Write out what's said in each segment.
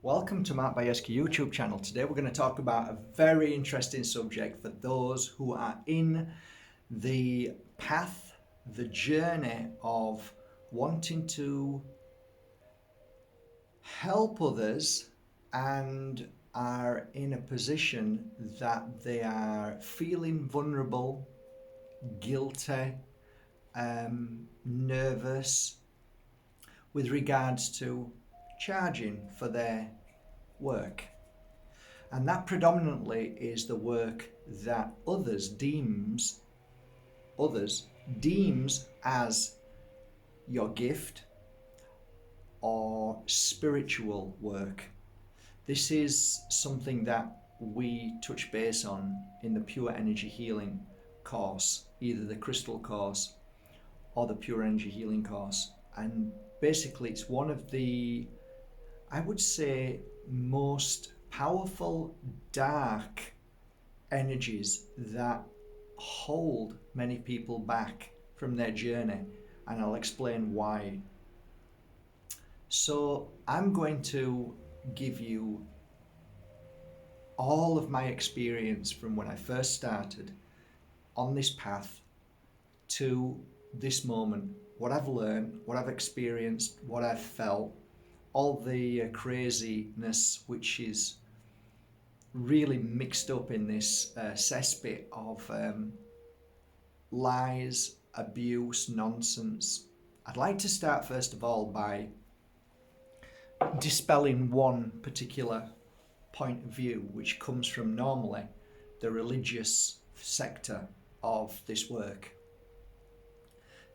Welcome to Mark Bajerski YouTube channel. Today we're going to talk about a very interesting subject for those who are in the path, the journey of wanting to help others and are in a position that they are feeling vulnerable, guilty, nervous with regards to charging for their work. And that predominantly is the work that others deems as your gift or spiritual work. This is something that we touch base on in the Pure Energy Healing course, either the Crystal course or the Pure Energy Healing course. And basically it's one of the, I would say, most powerful dark energies that hold many people back from their journey, and I'll explain why. So I'm going to give you all of my experience from when I first started on this path to this moment, what I've learned, what I've experienced, what I've felt, all the craziness which is really mixed up in this cesspit of lies, abuse, nonsense. I'd like to start first of all by dispelling one particular point of view which comes from normally the religious sector of this work.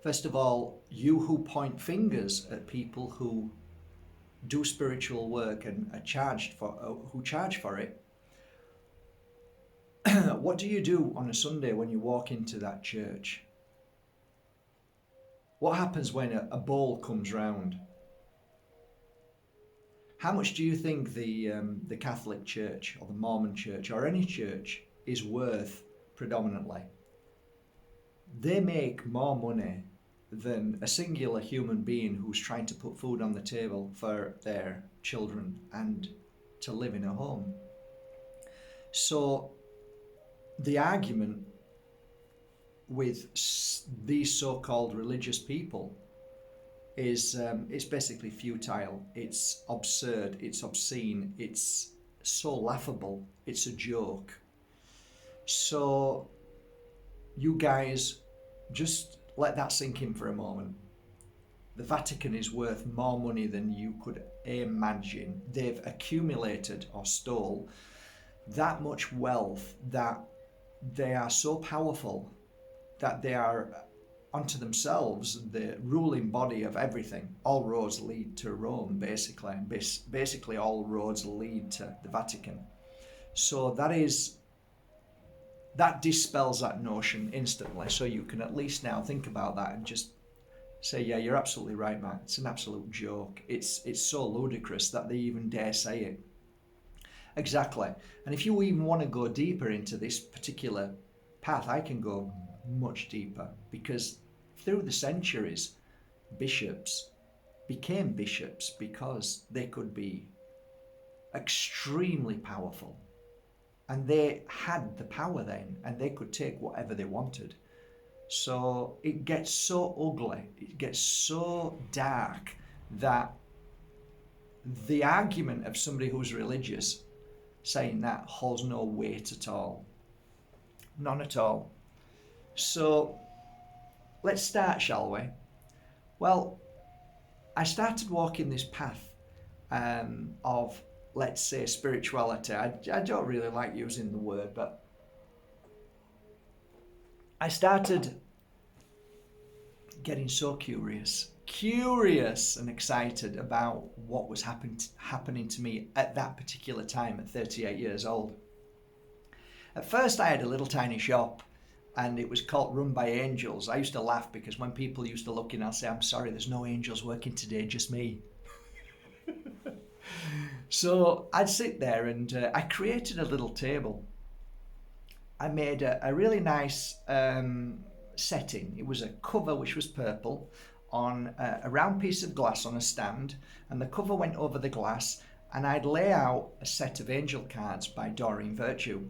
First of all, you who point fingers at people who do spiritual work and are charged for, who charge for it, what do you do on a Sunday when you walk into that church? What happens when a bowl comes round? How much do you think the Catholic Church or the Mormon Church or any church is worth predominantly? They make more money than a singular human being who's trying to put food on the table for their children and to live in a home. So the argument with these so-called religious people is it's basically futile, it's absurd, it's obscene, it's so laughable, it's a joke. So you guys, just let that sink in for a moment. The Vatican is worth more money than you could imagine. They've accumulated or stole that much wealth that they are so powerful that they are unto themselves the ruling body of everything. All roads lead to Rome, basically. Basically all roads lead to the Vatican. So that dispels that notion instantly, so you can at least now think about that and just say, yeah, you're absolutely right, Matt. It's an absolute joke. It's so ludicrous that they even dare say it. Exactly. And if you even want to go deeper into this particular path, I can go much deeper, because through the centuries, bishops became bishops because they could be extremely powerful. And they had the power then, and they could take whatever they wanted. So it gets so ugly, it gets so dark, that the argument of somebody who's religious saying that holds no weight at all. None at all. So let's start, shall we? Well, I started walking this path of, let's say, spirituality. I don't really like using the word, but I started getting so curious and excited about what was happening to me at that particular time at 38 years old. At first I had a little tiny shop, and it was called Run by Angels. I used to laugh because when people used to look in, I'd say, I'm sorry, there's no angels working today, just me. So I'd sit there and I created a little table. I made a really nice setting. It was a cover which was purple on a round piece of glass on a stand, and the cover went over the glass, and I'd lay out a set of angel cards by Doreen Virtue.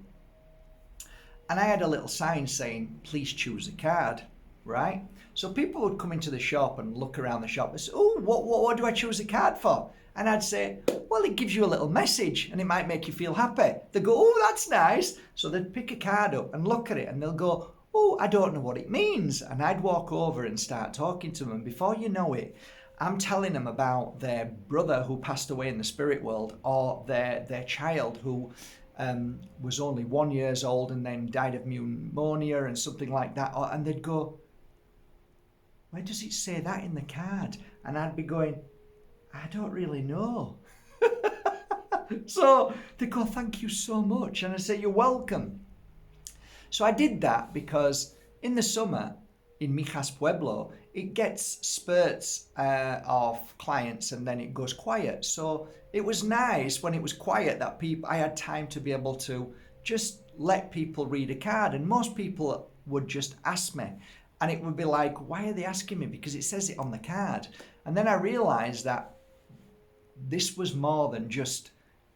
And I had a little sign saying, please choose a card, right? So people would come into the shop and look around the shop and say, oh, what do I choose a card for? And I'd say, well, it gives you a little message and it might make you feel happy. They'd go, oh, that's nice. So they'd pick a card up and look at it and they'll go, oh, I don't know what it means. And I'd walk over and start talking to them. And before you know it, I'm telling them about their brother who passed away in the spirit world, or their child who was only 1 year old and then died of pneumonia and something like that. And they'd go, where does it say that in the card? And I'd be going, I don't really know. So they go, thank you so much. And I say, you're welcome. So I did that because in the summer in Mijas Pueblo, it gets spurts of clients and then it goes quiet. So it was nice when it was quiet that I had time to be able to just let people read a card. And most people would just ask me. And it would be like, why are they asking me? Because it says it on the card. And then I realized that this was more than just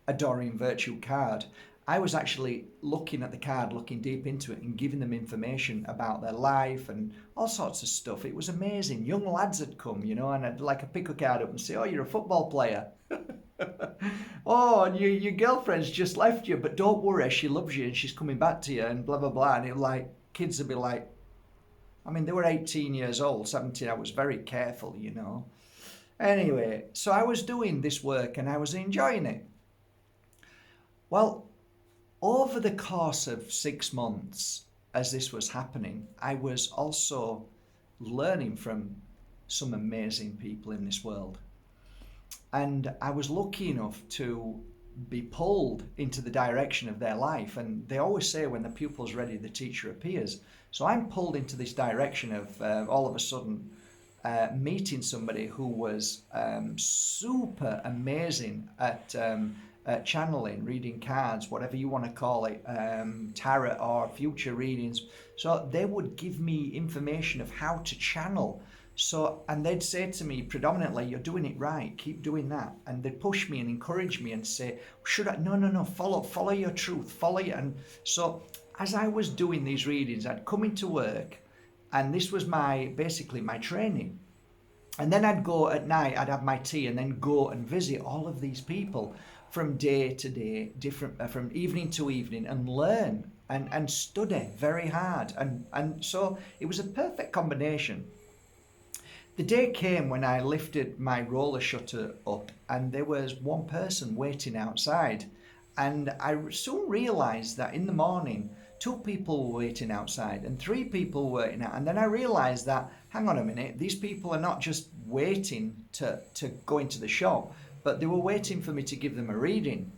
a Doreen Virtue card. I was actually looking at the card, looking deep into it and giving them information about their life and all sorts of stuff. It was amazing. Young lads had come, and I'd pick a card up and say, oh, you're a football player. Oh, and your girlfriend's just left you, but don't worry, she loves you and she's coming back to you and blah, blah, blah. And kids would be like, they were 18 years old, 17. I was very careful, Anyway, so I was doing this work and I was enjoying it. Well, over the course of 6 months, as this was happening, I was also learning from some amazing people in this world. And I was lucky enough to be pulled into the direction of their life. And they always say when the pupil's ready, the teacher appears. So I'm pulled into this direction of all of a sudden meeting somebody who was super amazing at channeling, reading cards, whatever you want to call it, tarot or future readings. So they would give me information of how to channel. So, and they'd say to me predominantly, you're doing it right, keep doing that. And they'd push me and encourage me and say, should I? No, follow your truth, follow it. And so as I was doing these readings, I'd come into work and this was basically my training. And then I'd go at night, I'd have my tea and then go and visit all of these people from day to day, from evening to evening, and learn and study very hard. And so it was a perfect combination. The day came when I lifted my roller shutter up and there was one person waiting outside. And I soon realized that in the morning, 2 people were waiting outside and 3 people were waiting out. And then I realized that, hang on a minute, these people are not just waiting to go into the shop, but they were waiting for me to give them a reading.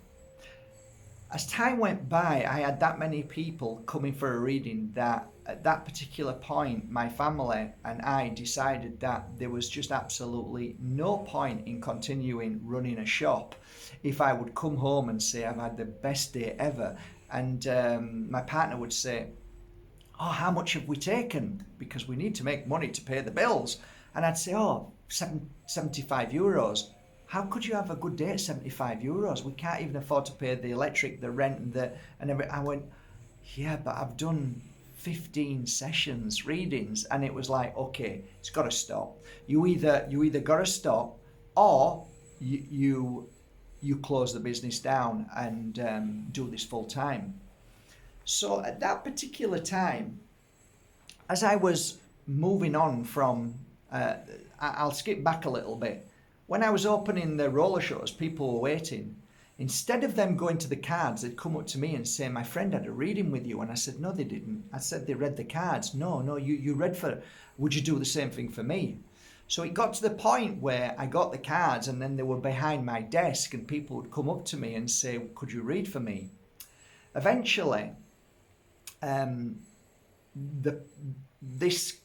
As time went by, I had that many people coming for a reading that at that particular point, my family and I decided that there was just absolutely no point in continuing running a shop if I would come home and say I've had the best day ever. And my partner would say, oh, how much have we taken? Because we need to make money to pay the bills. And I'd say, oh, 75 euros. How could you have a good day at 75 euros? We can't even afford to pay the electric, the rent, and everything. I went, yeah, but I've done 15 sessions, readings, and it was like, okay, it's got to stop. You either got to stop, or you close the business down and do this full time. So at that particular time, as I was moving on from, I'll skip back a little bit. When I was opening the roller shutters, people were waiting. Instead of them going to the cards, they'd come up to me and say, my friend had a reading with you. And I said, no, they didn't. I said, they read the cards. No, you read for, would you do the same thing for me? So it got to the point where I got the cards and then they were behind my desk and people would come up to me and say, could you read for me? Eventually, this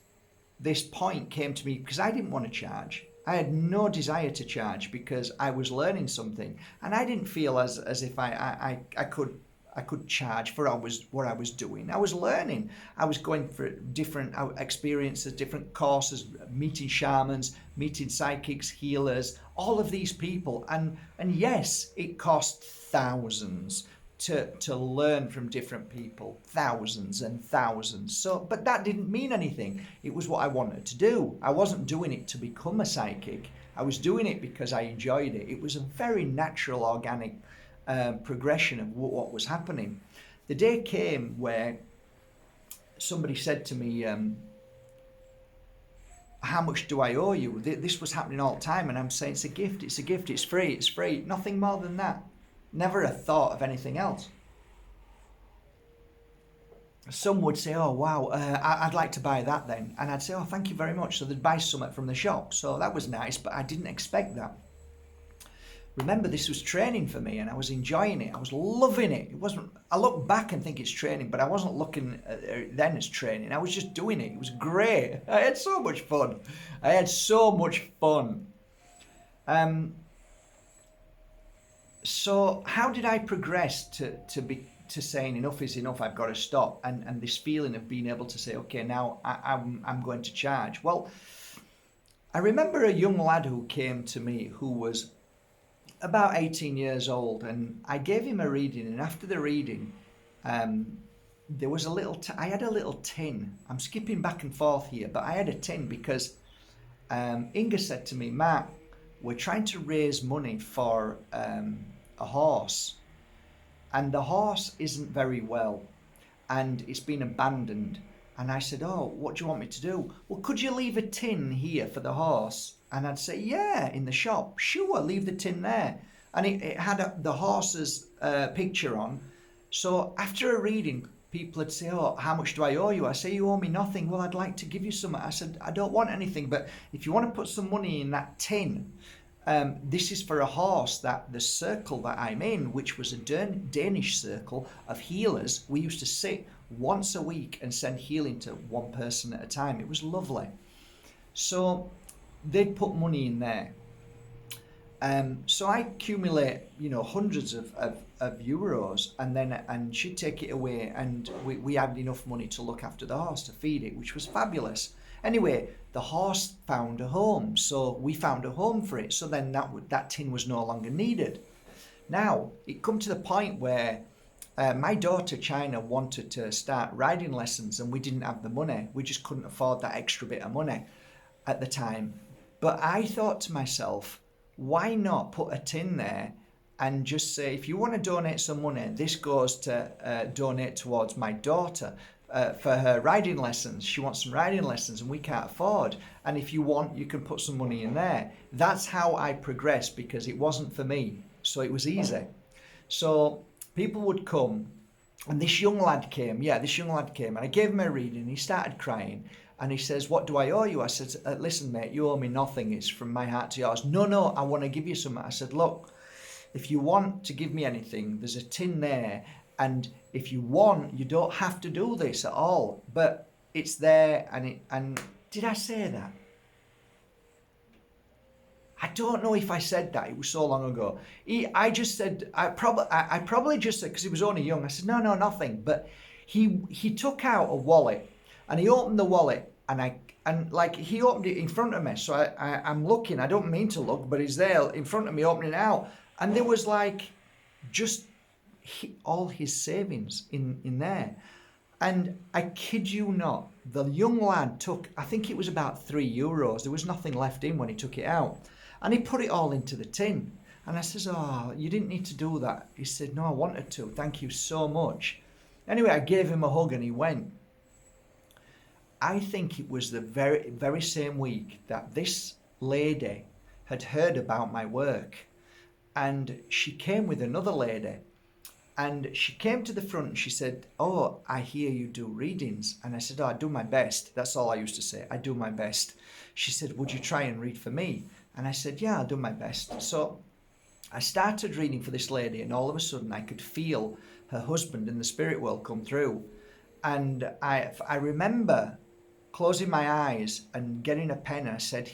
point came to me because I didn't want to charge. I had no desire to charge because I was learning something and I didn't feel as if I could I could charge for what I was doing. I was learning. I was going for different experiences, different courses, meeting shamans, meeting psychics, healers, all of these people. And yes, it cost thousands to learn from different people, thousands and thousands. So, but that didn't mean anything. It was what I wanted to do. I wasn't doing it to become a psychic. I was doing it because I enjoyed it. It was a very natural, organic progression of what was happening. The day came where somebody said to me, how much do I owe you? This was happening all the time, and I'm saying, it's a gift, it's free, nothing more than that. Never a thought of anything else. Some would say, oh wow, I'd like to buy that then, and I'd say, oh thank you very much. So they'd buy something from the shop, so that was nice, but I didn't expect that. Remember, this was training for me, and I was enjoying it. I was loving it. It wasn't. I look back and think it's training, but I wasn't looking at it then as training. I was just doing it. It was great. I had so much fun. So how did I progress to saying enough is enough? I've got to stop, and this feeling of being able to say, okay, now I'm going to charge. Well, I remember a young lad who came to me who was about 18 years old, and I gave him a reading, and after the reading there was I had a little tin. I'm skipping back and forth here, but I had a tin because Inga said to me, Matt, we're trying to raise money for a horse, and the horse isn't very well, and it's been abandoned. And I said, oh, what do you want me to do? Well, could you leave a tin here for the horse? And I'd say, yeah, in the shop. Sure, leave the tin there. And it had the horse's picture on. So after a reading, people would say, oh, how much do I owe you? I say, you owe me nothing. Well, I'd like to give you some. I said, I don't want anything, but if you want to put some money in that tin, this is for a horse that the circle that I'm in, which was a Danish circle of healers. We used to sit once a week and send healing to one person at a time. It was lovely. So they'd put money in there. So I accumulate, hundreds of euros, and she'd take it away, and we had enough money to look after the horse, to feed it, which was fabulous. Anyway, the horse found a home, so we found a home for it. So then that tin was no longer needed. Now it come to the point where my daughter China wanted to start riding lessons, and we didn't have the money. We just couldn't afford that extra bit of money at the time. But I thought to myself, why not put a tin there and just say, if you want to donate some money, this goes to donate towards my daughter for her riding lessons. She wants some riding lessons and we can't afford. And if you want, you can put some money in there. That's how I progressed, because it wasn't for me. So it was easy. So people would come, and this young lad came, and I gave him a reading. He started crying. And he says, what do I owe you? I said, listen, mate, you owe me nothing. It's from my heart to yours. No, I want to give you something. I said, look, if you want to give me anything, there's a tin there. And if you want, you don't have to do this at all. But it's there. And did I say that? I don't know if I said that. It was so long ago. I just said, I probably just said, because he was only young. I said, no, nothing. But he took out a wallet. And he opened the wallet, and he opened it in front of me. So I'm looking. I don't mean to look, but he's there in front of me opening it out. And there was all his savings in there. And I kid you not, the young lad took, I think it was about €3. There was nothing left in when he took it out. And he put it all into the tin. And I says, oh, you didn't need to do that. He said, no, I wanted to. Thank you so much. Anyway, I gave him a hug and he went. I think it was the very, very same week that this lady had heard about my work, and she came with another lady, and she came to the front and she said, oh, I hear you do readings. And I said, oh, I do my best. That's all I used to say. I do my best. She said, would you try and read for me? And I said, yeah, I'll do my best. So I started reading for this lady, and all of a sudden I could feel her husband in the spirit world come through. And I remember closing my eyes and getting a pen. I said,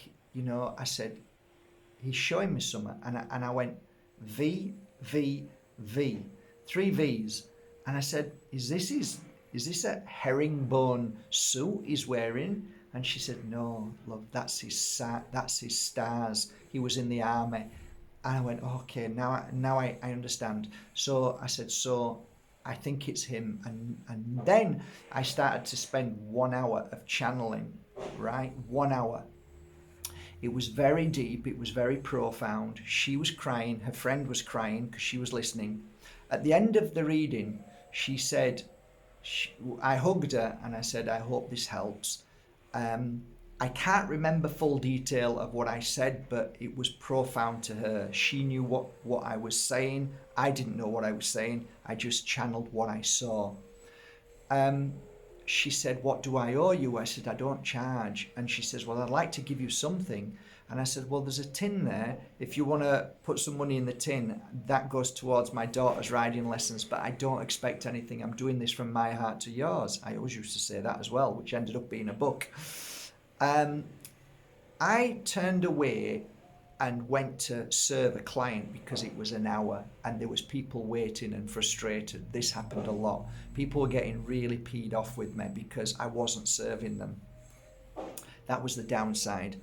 he's showing me something. And I went, V, V, V. 3 V's. And I said, is this a herringbone suit he's wearing? And she said, no, love, that's his stars. He was in the army. And I went, okay, now I understand. So I said, so I think it's him. And then I started to spend 1 hour of channeling, right? 1 hour. It was very deep. It was very profound. She was crying. Her friend was crying because she was listening. At the end of the reading, she said, I hugged her and I said, I hope this helps. I can't remember full detail of what I said, but it was profound to her. She knew what I was saying. I didn't know what I was saying. I just channeled what I saw. She said, what do I owe you? I said, I don't charge. And she says, well, I'd like to give you something. And I said, well, there's a tin there. If you want to put some money in the tin, that goes towards my daughter's riding lessons, but I don't expect anything. I'm doing this from my heart to yours. I always used to say that as well, which ended up being a book. I turned away and went to serve a client because it was an hour and there was people waiting and frustrated. This happened a lot. People were getting really peed off with me because I wasn't serving them. That was the downside.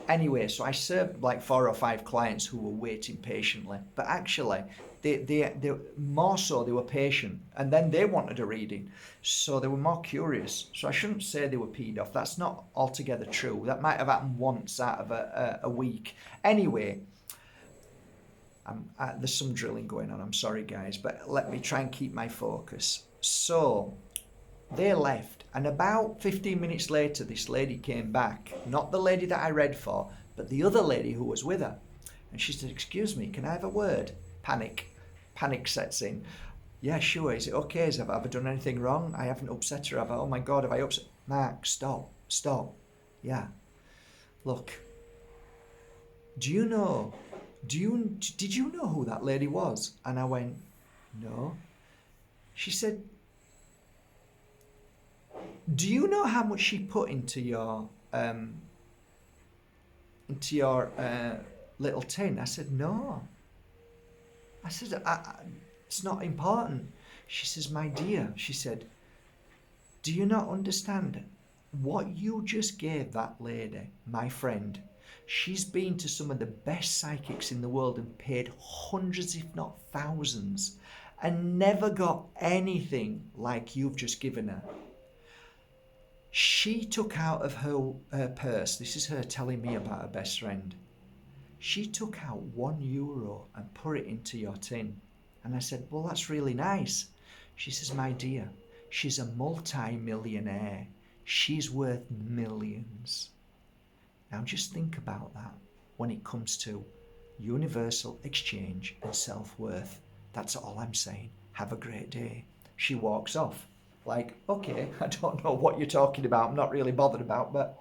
Anyway, so I served like 4 or 5 clients who were waiting patiently, but actually they more so they were patient, and then they wanted a reading, so they were more curious. So I shouldn't say they were peed off. That's not altogether true. That might have happened once out of a week. Anyway, there's some drilling going on. I'm sorry, guys, but let me try and keep my focus. So they left, and about 15 minutes later, this lady came back. Not the lady that I read for, but the other lady who was with her. And she said, excuse me, can I have a word? Panic sets in. Yeah, sure. Is it okay? Have I done anything wrong? I haven't upset her, have I? Oh my God, have I upset? Mark, stop. Yeah. Look, did you know who that lady was? And I went, no. She said, do you know how much she put into your little tin? I said, no. I said, it's not important. She says, my dear, she said, do you not understand what you just gave that lady, my friend? She's been to some of the best psychics in the world and paid hundreds, if not thousands, and never got anything like you've just given her. She took out of her purse, this is her telling me about her best friend, she took out €1 and put it into your tin. And I said, well, that's really nice. She says, my dear, she's a multi-millionaire. She's worth millions. Now just think about that when it comes to universal exchange and self-worth. That's all I'm saying. Have a great day. She walks off. Like, okay, I don't know what you're talking about. I'm not really bothered about, but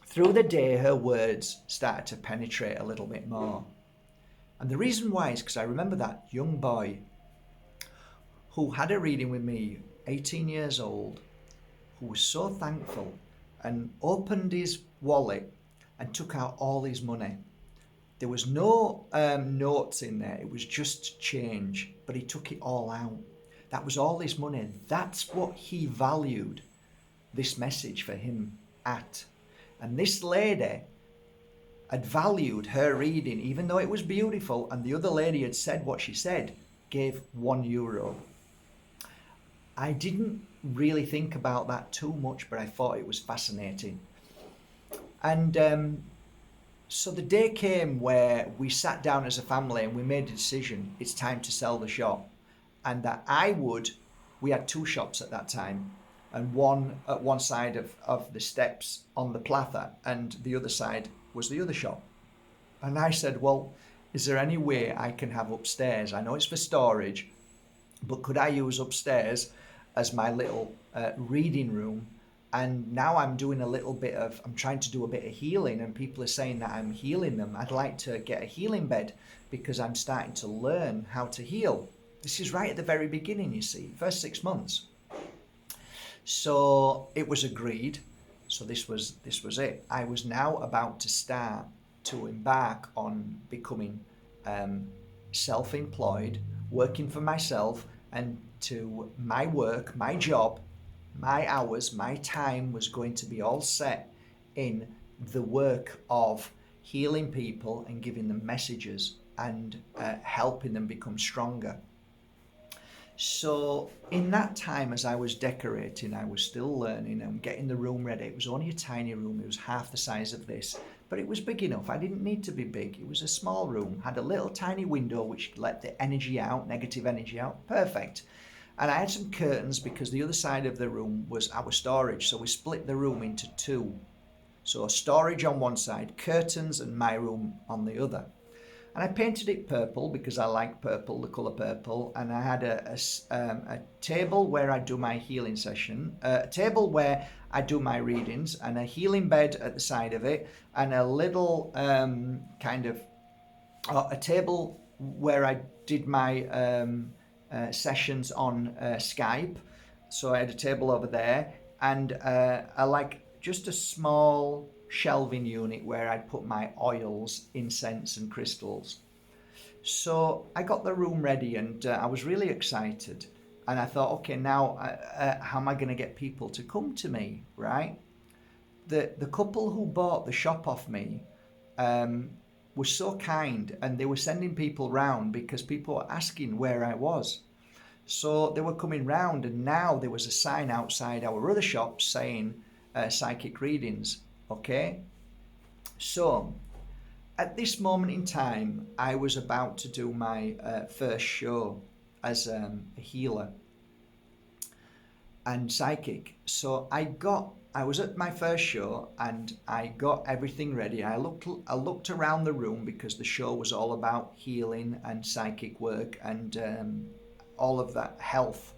through the day, her words started to penetrate a little bit more. And the reason why is because I remember that young boy who had a reading with me, 18 years old, who was so thankful and opened his wallet and took out all his money. There was no notes in there. It was just change, but he took it all out. That was all his money. That's what he valued this message for him at. And this lady had valued her reading, even though it was beautiful, and the other lady had said what she said, gave €1. I didn't really think about that too much, but I thought it was fascinating. And so the day came where we sat down as a family and we made a decision. It's time to sell the shop. And that we had 2 shops at that time, and one at one side of the steps on the plaza, and the other side was the other shop. And I said, well, is there any way I can have upstairs? I know it's for storage, but could I use upstairs as my little reading room? And now I'm trying to do a bit of healing, and people are saying that I'm healing them. I'd like to get a healing bed because I'm starting to learn how to heal. This is right at the very beginning, you see, first 6 months. So it was agreed. So this was it. I was now about to start to embark on becoming self-employed, working for myself, and to my work, my job, my hours, my time was going to be all set in the work of healing people and giving them messages and helping them become stronger. So in that time, as I was decorating, I was still learning and getting the room ready. It was only a tiny room. It was half the size of this, but it was big enough. I didn't need to be big. It was a small room, had a little tiny window which let the energy out, negative energy out. Perfect. And I had some curtains because the other side of the room was our storage. So we split the room into two. So storage on one side, curtains, and my room on the other. And I painted it purple because I like purple, the colour purple. And I had a table where I do my healing session, a table where I do my readings, and a healing bed at the side of it, and a little a table where I did my sessions on Skype. So I had a table over there, and I like just a small shelving unit where I'd put my oils, incense and crystals. So I got the room ready, and I was really excited, and I thought, okay, now how am I going to get people to come to me, right? The couple who bought the shop off me was so kind, and they were sending people round because people were asking where I was. So they were coming round, and now there was a sign outside our other shop saying psychic readings. Okay, so at this moment in time, I was about to do my first show as a healer and psychic. So I was at my first show, and I got everything ready. I looked around the room because the show was all about healing and psychic work and all of that health.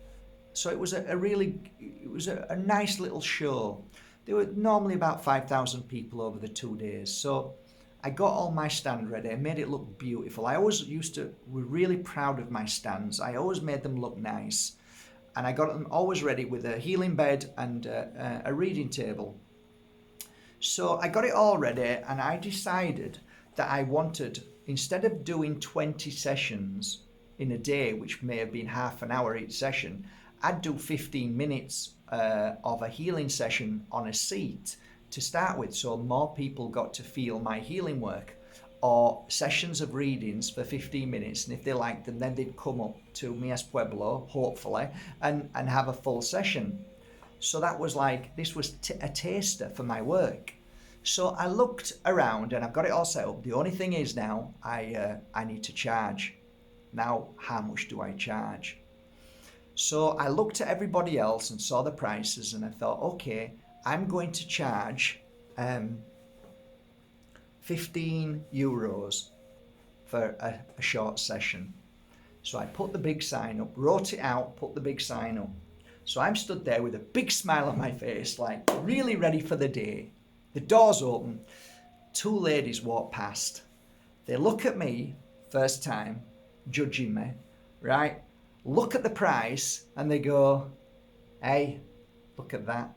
So it was a nice little show. There were normally about 5,000 people over the 2 days. So I got all my stand ready. I made it look beautiful. I always were really proud of my stands. I always made them look nice. And I got them always ready with a healing bed and a reading table. So I got it all ready, and I decided that I wanted, instead of doing 20 sessions in a day, which may have been half an hour each session, I'd do 15 minutes of a healing session on a seat to start with, so more people got to feel my healing work, or sessions of readings for 15 minutes, and if they liked them, then they'd come up to Mias Pueblo, hopefully, and have a full session. So that was like, this was a taster for my work. So I looked around, and I've got it all set up. The only thing is now, I need to charge. Now, how much do I charge? So I looked at everybody else and saw the prices, and I thought, okay, I'm going to charge 15 euros for a short session. So I put the big sign up, wrote it out, put the big sign up. So I'm stood there with a big smile on my face, like really ready for the day. The door's open. Two ladies walk past. They look at me, first time, judging me, right? Look at the price, and they go, hey, look at that,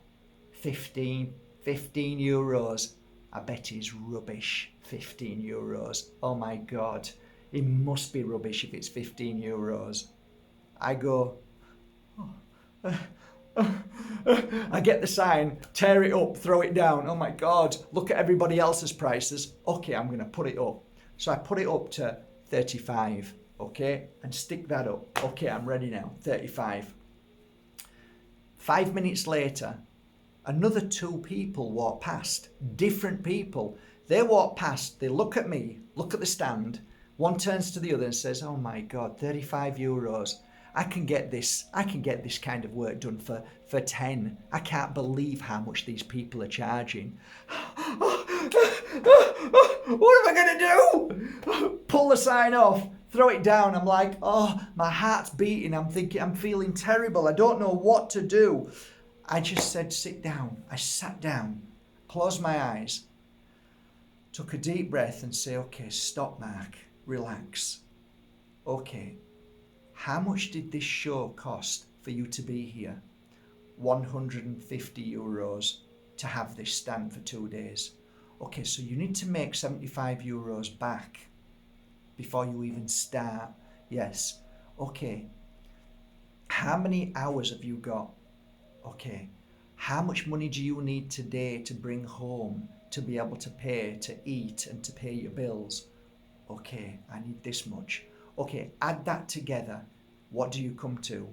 15 euros. I bet it's rubbish, 15 euros. Oh my God, it must be rubbish if it's 15 euros. I go, I get the sign, tear it up, throw it down. Oh my God, look at everybody else's prices. Okay, I'm going to put it up. So I put it up to 35. Okay, and stick that up. Okay, I'm ready now, 35. 5 minutes later, another two people walk past, different people. They walk past, they look at me, look at the stand. One turns to the other and says, oh my God, 35 euros. I can get this kind of work done for 10. I can't believe how much these people are charging. What am I going to do? Pull the sign off. Throw it down. I'm like, oh, my heart's beating. I'm thinking, I'm feeling terrible. I don't know what to do. I just said, sit down. I sat down, closed my eyes, took a deep breath and say, okay, stop, Mark, relax. Okay, how much did this show cost for you to be here? 150 euros to have this stand for 2 days. Okay, so you need to make 75 euros back before you even start. Yes. Okay. How many hours have you got? Okay. How much money do you need today to bring home to be able to pay, to eat, and to pay your bills? Okay, I need this much. Okay, add that together. What do you come to?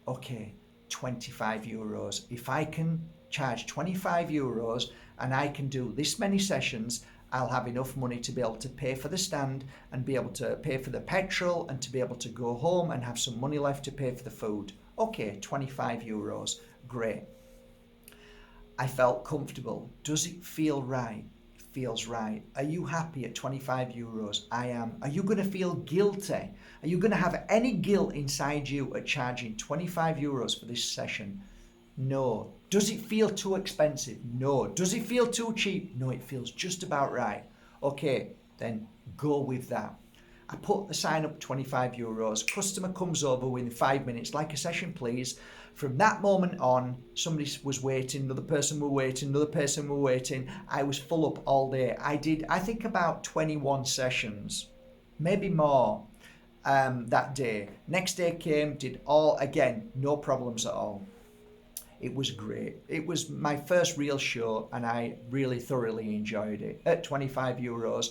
Okay, 25 euros. If I can charge 25 euros and I can do this many sessions, I'll have enough money to be able to pay for the stand and be able to pay for the petrol and to be able to go home and have some money left to pay for the food. Okay, 25 euros. Great. I felt comfortable. Does it feel right? It feels right. Are you happy at 25 euros? I am. Are you going to feel guilty? Are you going to have any guilt inside you at charging 25 euros for this session? No. Does it feel too expensive? No. Does it feel too cheap? No, it feels just about right. Okay, then go with that. I put the sign up 25 euros. Customer comes over within 5 minutes, like a session, please. From that moment on, somebody was waiting, another person were waiting, another person were waiting. I was full up all day. I think about 21 sessions, maybe more, that day. Next day came, did all, again, no problems at all. It was great. It was my first real show and I really thoroughly enjoyed it. At 25 euros,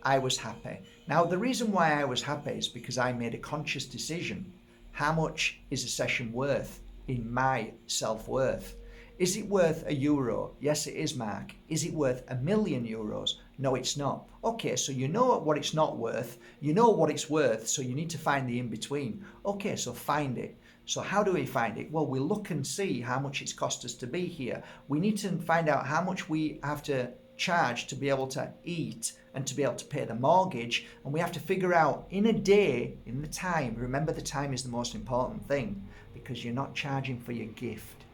I was happy. Now, the reason why I was happy is because I made a conscious decision. How much is a session worth in my self-worth? Is it worth €1? Yes, it is, Mark. Is it worth €1,000,000? No, it's not. Okay, so you know what it's not worth. You know what it's worth, so you need to find the in-between. Okay, so find it. So how do we find it? Well, we look and see how much it's cost us to be here. We need to find out how much we have to charge to be able to eat and to be able to pay the mortgage, and we have to figure out in a day, in the time, remember the time is the most important thing, because you're not charging for your gift,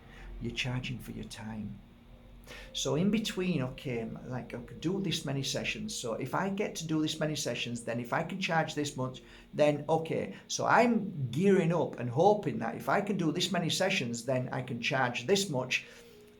you're charging for your time. So in between, okay, like I could do this many sessions, so if I get to do this many sessions, then if I can charge this much, then okay, so I'm gearing up and hoping that if I can do this many sessions, then I can charge this much.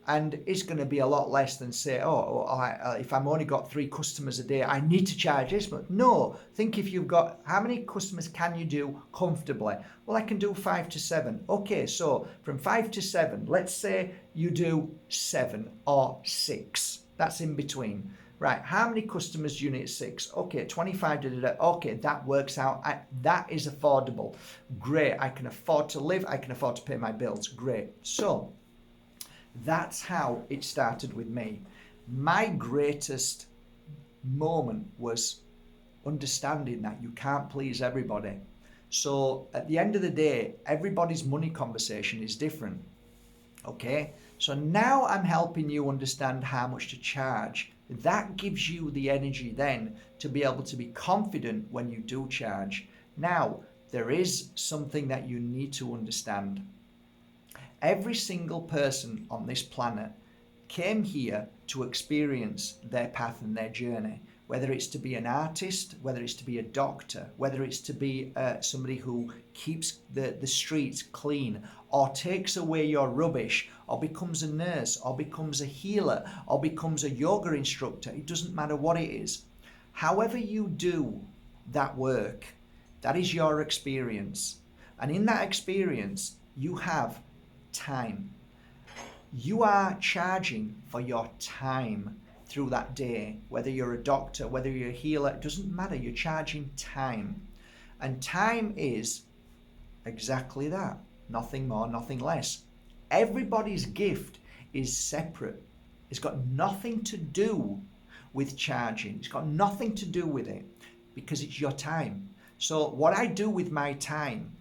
And it's going to be a lot less than say, if I'm only got 3 customers a day, I need to charge this much. No, think if you've got, how many customers can you do comfortably? Well, I can do 5 to 7. Okay, so from 5 to 7, let's say you do 7 or 6. That's in between. Right, how many customers do you need at 6? Okay, 25, okay, that works out. That is affordable. Great, I can afford to live, I can afford to pay my bills. Great. So, that's how it started with me. My greatest moment was understanding that you can't please everybody. So at the end of the day, everybody's money conversation is different. Okay, so now I'm helping you understand how much to charge. That gives you the energy then to be able to be confident when you do charge. Now, there is something that you need to understand. Every single person on this planet came here to experience their path and their journey, whether it's to be an artist, whether it's to be a doctor, whether it's to be somebody who keeps the streets clean, or takes away your rubbish, or becomes a nurse, or becomes a healer, or becomes a yoga instructor. It doesn't matter what it is. However you do that work, that is your experience. And in that experience, you have time. You are charging for your time through that day, whether you're a doctor, whether you're a healer, it doesn't matter, you're charging time. And time is exactly that, nothing more, nothing less. Everybody's gift is separate. It's got nothing to do with charging. It's got nothing to do with it because it's your time. So what I do with my time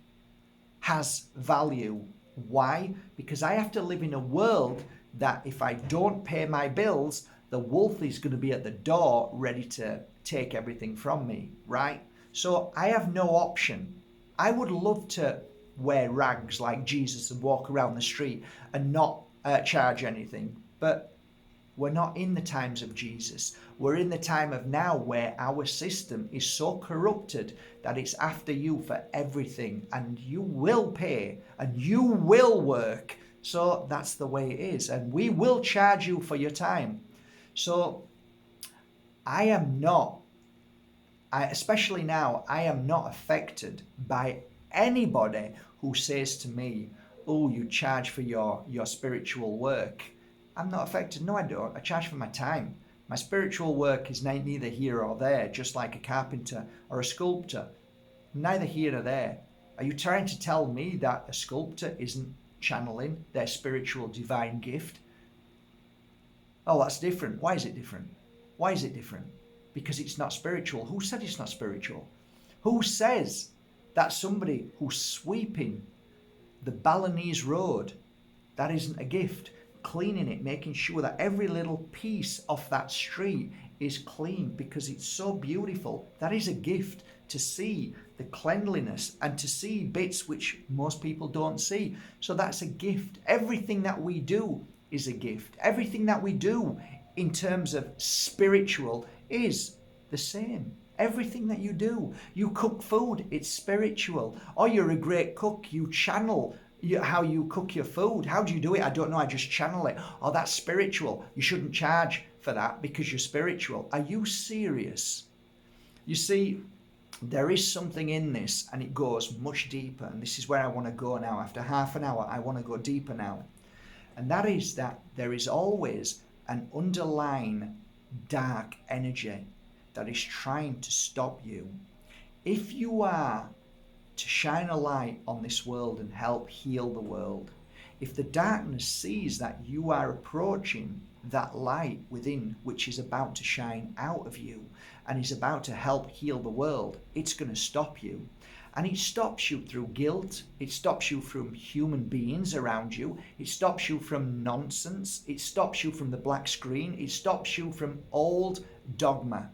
has value. Why? Because I have to live in a world that if I don't pay my bills, the wolf is going to be at the door ready to take everything from me, right? So I have no option. I would love to wear rags like Jesus and walk around the street and not charge anything, but we're not in the times of Jesus. We're in the time of now where our system is so corrupted that it's after you for everything, and you will pay and you will work. So that's the way it is, and we will charge you for your time. So I am not, especially now, I am not affected by anybody who says to me, oh, you charge for your spiritual work, I'm not affected. No, I don't. I charge for my time. My spiritual work is neither here or there, just like a carpenter or a sculptor. Neither here nor there. Are you trying to tell me that a sculptor isn't channeling their spiritual divine gift? Oh, that's different. Why is it different? Why is it different? Because it's not spiritual. Who said it's not spiritual? Who says that somebody who's sweeping the Balinese road, that isn't a gift? Cleaning it, making sure that every little piece of that street is clean because it's so beautiful. That is a gift, to see the cleanliness and to see bits which most people don't see. So that's a gift. Everything that we do is a gift. Everything that we do in terms of spiritual is the same. Everything that you do, you cook food, it's spiritual. Or you're a great cook, you channel how you cook your food. How do you do it? I don't know, I just channel it. Oh, that's spiritual. You shouldn't charge for that because you're spiritual. Are you serious? You see, there is something in this, and it goes much deeper, and this is where I want to go now. After half an hour, I want to go deeper now. And that is that there is always an underlying dark energy that is trying to stop you. If you are to shine a light on this world and help heal the world, if the darkness sees that you are approaching that light within, which is about to shine out of you and is about to help heal the world, it's going to stop you. And it stops you through guilt. It stops you from human beings around you. It stops you from nonsense. It stops you from the black screen. It stops you from old dogma.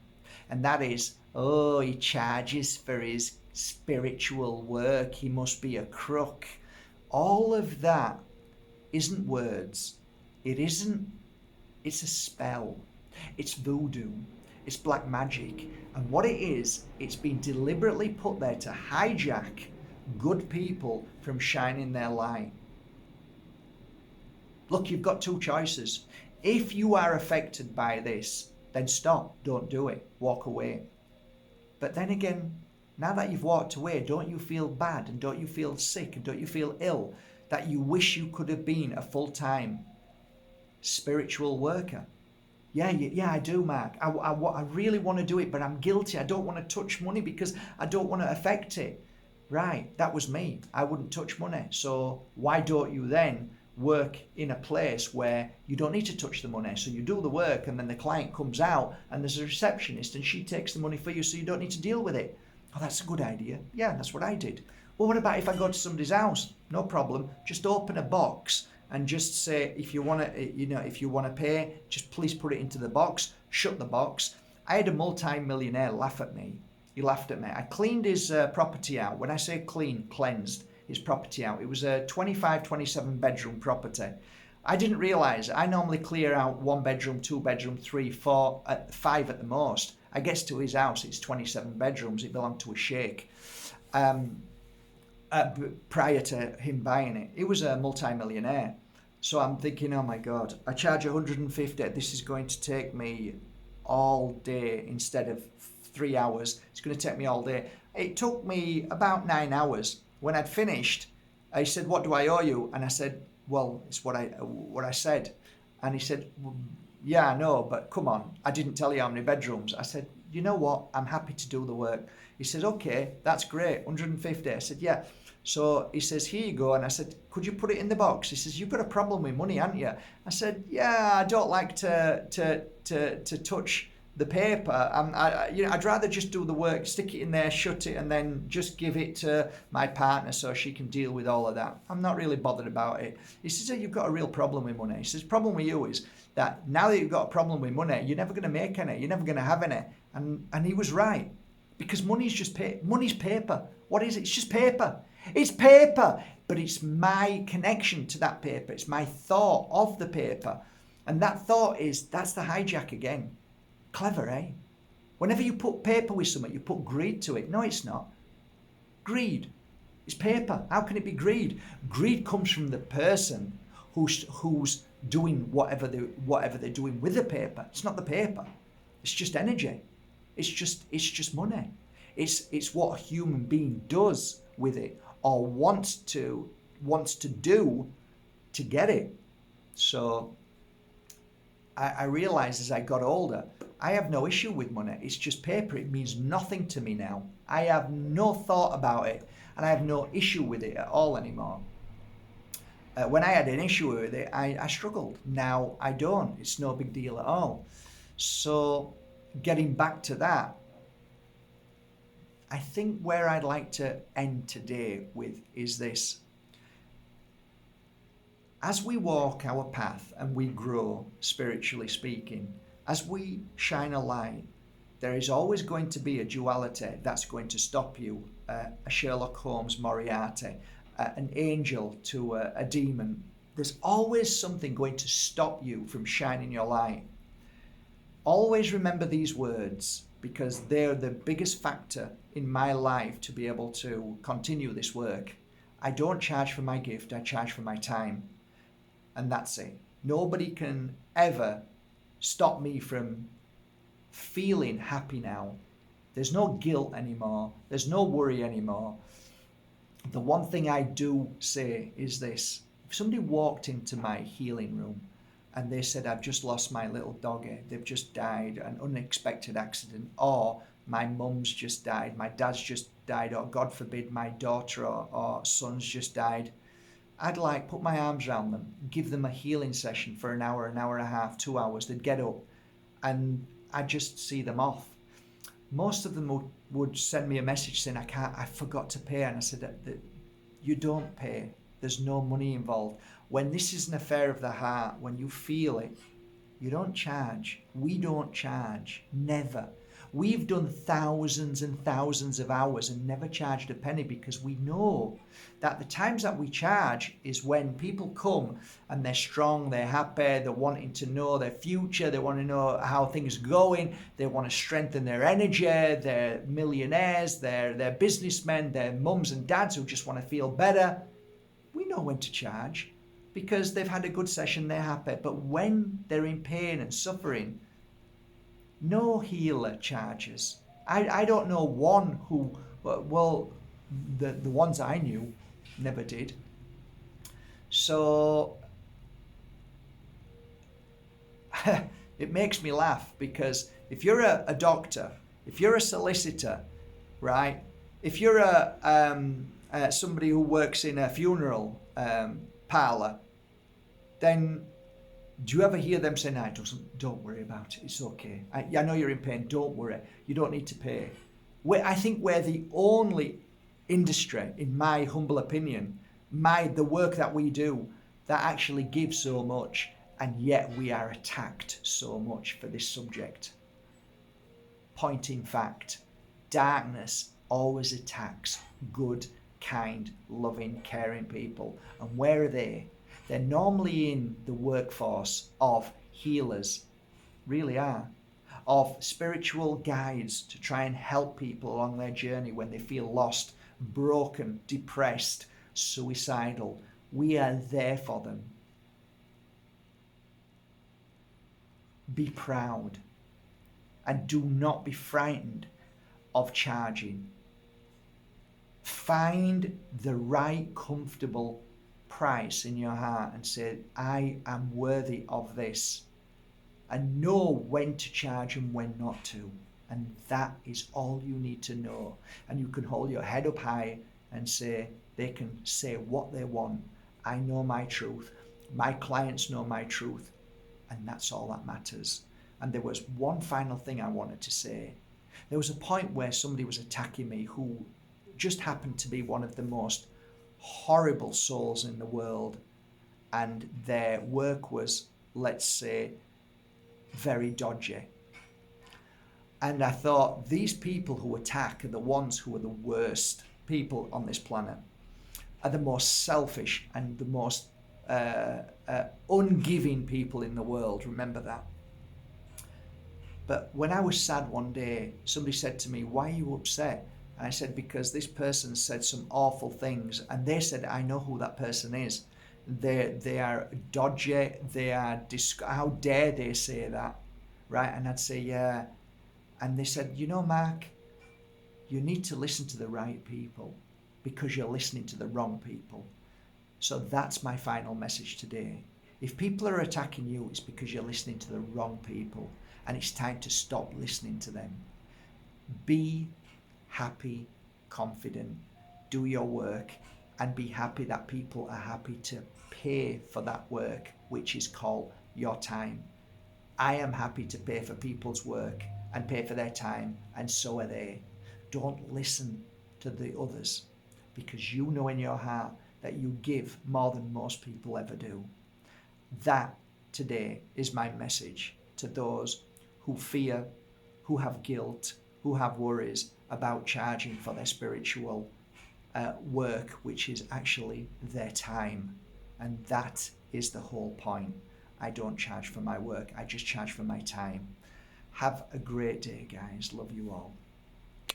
And that is, oh, he charges for his spiritual work. He must be a crook. All of that isn't words. It isn't. It's a spell. It's voodoo. It's black magic. And what it is, it's been deliberately put there to hijack good people from shining their light. Look, you've got two choices. If you are affected by this, then stop. Don't do it. Walk away. But then again, now that you've walked away, don't you feel bad and don't you feel sick and don't you feel ill that you wish you could have been a full-time spiritual worker? Yeah, I do, Mark. I really want to do it, but I'm guilty. I don't want to touch money because I don't want to affect it. Right, that was me. I wouldn't touch money. So why don't you then work in a place where you don't need to touch the money? So you do the work and then the client comes out and there's a receptionist and she takes the money for you so you don't need to deal with it. Oh, that's a good idea. Yeah, that's what I did. Well, what about if I go to somebody's house? No problem. Just open a box and just say, if you want to pay, just please put it into the box. Shut the box. I had a multi-millionaire laugh at me. He laughed at me. I cleaned his property out. When I say clean, cleansed his property out. It was a 25, 27 bedroom property. I didn't realise I normally clear out 1 bedroom, 2 bedroom, 3, 4, 5 at the most. I get to his house, it's 27 bedrooms. It belonged to a sheikh. Prior to him buying it, he was a multi-millionaire. So I'm thinking, oh my God, I charge 150. This is going to take me all day instead of 3 hours. It's going to take me all day. It took me about 9 hours. When I'd finished, he said, what do I owe you? And I said, well, it's what I said. And he said, yeah, I know, but come on, I didn't tell you how many bedrooms. I said, you know what? I'm happy to do the work. He says, okay, that's great, 150. I said, yeah. So he says, here you go. And I said, could you put it in the box? He says, you've got a problem with money, haven't you? I said, yeah, I don't like to touch the paper. I'd rather just do the work, stick it in there, shut it, and then just give it to my partner so she can deal with all of that. I'm not really bothered about it. He says, you've got a real problem with money. He says, the problem with you is that now that you've got a problem with money, you're never going to make any. You're never going to have any. And he was right. Because money's just money's paper. What is it? It's just paper. It's paper. But it's my connection to that paper. It's my thought of the paper. And that thought that's the hijack again. Clever, eh? Whenever you put paper with something, you put greed to it. No, it's not. Greed. It's paper. How can it be greed? Greed comes from the person who's doing whatever they're doing with the paper. It's not the paper. It's just energy. It's just money. It's what a human being does with it. or wants to do to get it. So I realized as I got older, I have no issue with money. It's just paper. It means nothing to me now. I have no thought about it, and I have no issue with it at all anymore. When I had an issue with it, I struggled. Now I don't. It's no big deal at all. So getting back to that, I think where I'd like to end today with is this. As we walk our path and we grow, spiritually speaking, as we shine a light, there is always going to be a duality that's going to stop you, a Sherlock Holmes Moriarty, an angel to a demon. There's always something going to stop you from shining your light. Always remember these words, because they're the biggest factor in my life to be able to continue this work. I don't charge for my gift, I charge for my time. And that's it. Nobody can ever stop me from feeling happy now. There's no guilt anymore. There's no worry anymore. The one thing I do say is this. If somebody walked into my healing room and they said, I've just lost my little doggy, they've just died, an unexpected accident, or my mum's just died, my dad's just died, or God forbid my daughter or son's just died, I'd like put my arms around them, give them a healing session for an hour and a half, 2 hours. They'd get up and I'd just see them off. Most of them would send me a message saying, I forgot to pay. And I said, you don't pay. There's no money involved. When this is an affair of the heart, when you feel it, you don't charge. We don't charge. Never. We've done thousands and thousands of hours and never charged a penny, because we know that the times that we charge is when people come and they're strong, they're happy, they're wanting to know their future, they want to know how things are going, they want to strengthen their energy, they're millionaires, they're businessmen, they're mums and dads who just want to feel better. We know when to charge because they've had a good session, they're happy. But when they're in pain and suffering, no healer charges. I don't know one who, well, the ones I knew never did. So it makes me laugh, because if you're a doctor, if you're a solicitor, right? If you're somebody who works in a funeral parlour, then do you ever hear them say, no, don't worry about it, it's okay. I know you're in pain, don't worry, you don't need to pay. I think we're the only industry, in my humble opinion, the work that we do, that actually gives so much, and yet we are attacked so much for this subject. Point in fact, darkness always attacks good, kind, loving, caring people. And where are they? They're normally in the workforce of healers, really are, of spiritual guides to try and help people along their journey when they feel lost, broken, depressed, suicidal. We are there for them. Be proud and do not be frightened of charging. Find the right, comfortable price in your heart and say, I am worthy of this, and know when to charge and when not to. And that is all you need to know. And you can hold your head up high and say, they can say what they want. I know my truth. My clients know my truth. And that's all that matters. And there was one final thing I wanted to say. There was a point where somebody was attacking me who just happened to be one of the most horrible souls in the world, and their work was, let's say, very dodgy. And I thought, these people who attack are the ones who are the worst people on this planet, are the most selfish and the most ungiving people in the world. Remember that. But when I was sad one day, somebody said to me, why are you upset? And I said, because this person said some awful things. And they said, I know who that person is. They are dodgy. They are, how dare they say that? Right? And I'd say, yeah. And they said, you know, Mark, you need to listen to the right people. because you're listening to the wrong people. So that's my final message today. If people are attacking you, it's because you're listening to the wrong people, and it's time to stop listening to them. Be happy, confident, do your work, and be happy that people are happy to pay for that work, which is called your time. I am happy to pay for people's work and pay for their time, and so are they. Don't listen to the others, because you know in your heart that you give more than most people ever do. That today is my message to those who fear, who have guilt, who have worries about charging for their spiritual work, which is actually their time. And that is the whole point. I don't charge for my work, I just charge for my time. Have a great day, guys. Love you all.